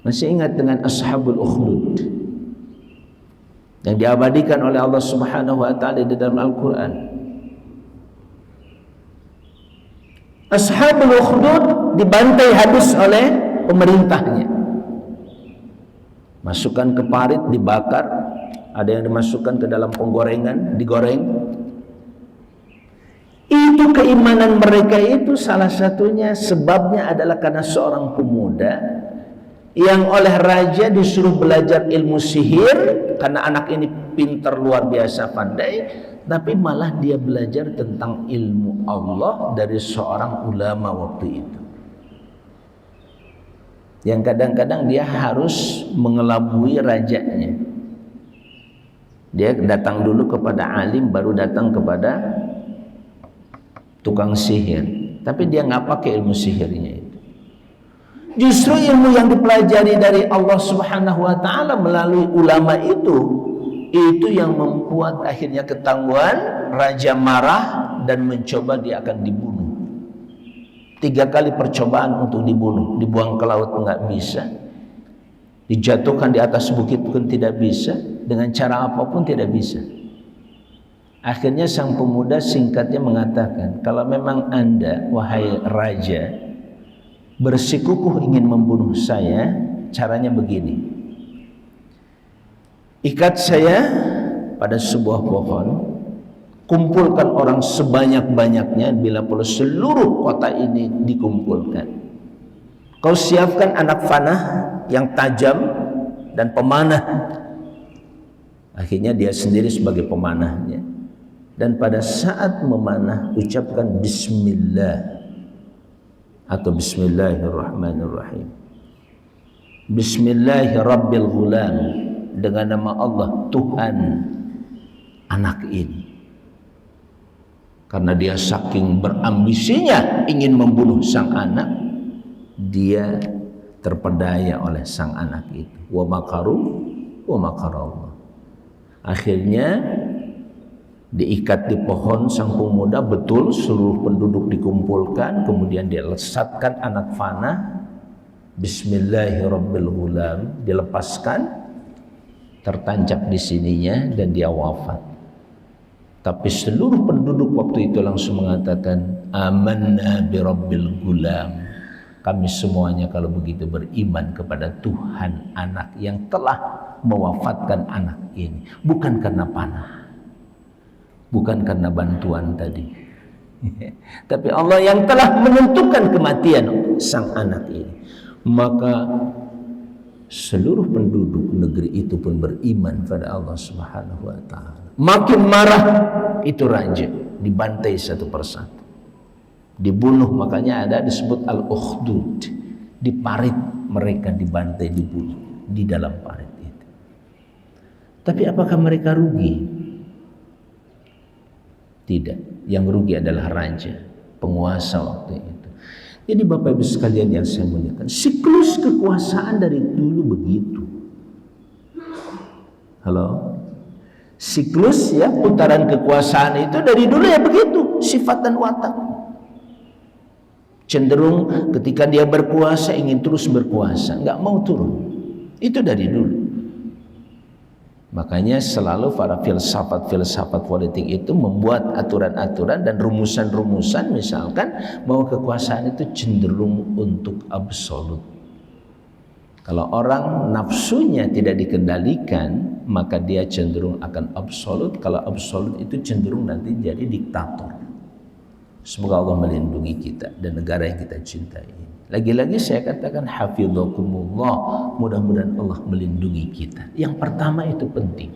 Masih ingat dengan Ashabul Ukhdud yang diabadikan oleh Allah Subhanahu wa taala di dalam Al-Qur'an. Ashabul Ukhdud dibantai habis oleh pemerintahnya. Masukkan ke parit, dibakar, ada yang dimasukkan ke dalam penggorengan, digoreng. Itu keimanan mereka itu salah satunya sebabnya adalah karena seorang pemuda yang oleh raja disuruh belajar ilmu sihir, karena anak ini pintar luar biasa pandai, tapi malah dia belajar tentang ilmu Allah dari seorang ulama waktu itu. Yang kadang-kadang dia harus mengelabui rajanya. Dia datang dulu kepada alim, baru datang kepada tukang sihir. Tapi dia nggak pakai ilmu sihirnya itu. Justru ilmu yang dipelajari dari Allah Subhanahu wa taala melalui ulama itu yang membuat akhirnya ketahuan, raja marah dan mencoba dia akan dibunuh. 3 kali percobaan untuk dibunuh, dibuang ke laut nggak bisa, dijatuhkan di atas bukit pun tidak bisa, dengan cara apapun tidak bisa. Akhirnya sang pemuda singkatnya mengatakan, kalau memang Anda, wahai raja, bersikukuh ingin membunuh saya, caranya begini. Ikat saya pada sebuah pohon, kumpulkan orang sebanyak-banyaknya, bila perlu seluruh kota ini dikumpulkan. Kau siapkan anak panah yang tajam dan pemanah. Akhirnya dia sendiri sebagai pemanahnya. Dan pada saat memanah, ucapkan Bismillah atau Bismillahirrahmanirrahim. Bismillahirrabbilghulam, dengan nama Allah Tuhan anak ini. Karena dia saking berambisinya ingin membunuh sang anak, dia terpedaya oleh sang anak itu. Wa makaru wa makarallah. Akhirnya diikat di pohon sang pemuda, betul seluruh penduduk dikumpulkan, kemudian dia lesatkan anak panah, Bismillahirrabbilghulam, dilepaskan, tertancap di sininya dan dia wafat. Tapi seluruh penduduk waktu itu langsung mengatakan, amanna birabbil gulam. Kami semuanya kalau begitu beriman kepada Tuhan anak yang telah mewafatkan anak ini. Bukan karena panah, bukan karena bantuan tadi, tapi Allah yang telah menentukan kematian sang anak ini. Maka seluruh penduduk negeri itu pun beriman pada Allah Subhanahu wa taala. Makin marah itu raja, dibantai satu persatu, dibunuh. Makanya ada disebut al-ukhdud, di parit mereka dibantai, dibunuh di dalam parit itu. Tapi apakah mereka rugi? Tidak, yang rugi adalah raja, penguasa waktu itu. Jadi Bapak Ibu sekalian yang saya muliakan, siklus kekuasaan dari dulu begitu. Halo? Siklus ya, putaran kekuasaan itu dari dulu ya begitu, sifat dan watak. Cenderung ketika dia berkuasa ingin terus berkuasa, nggak mau turun. Itu dari dulu. Makanya selalu para filsafat politik itu membuat aturan-aturan dan rumusan-rumusan, misalkan bahwa kekuasaan itu cenderung untuk absolut. Kalau orang nafsunya tidak dikendalikan, maka dia cenderung akan absolut. Kalau absolut itu cenderung nanti jadi diktator. Semoga Allah melindungi kita dan negara yang kita cintai. Lagi-lagi saya katakan hafidhakumullah, mudah-mudahan Allah melindungi kita. Yang pertama itu penting.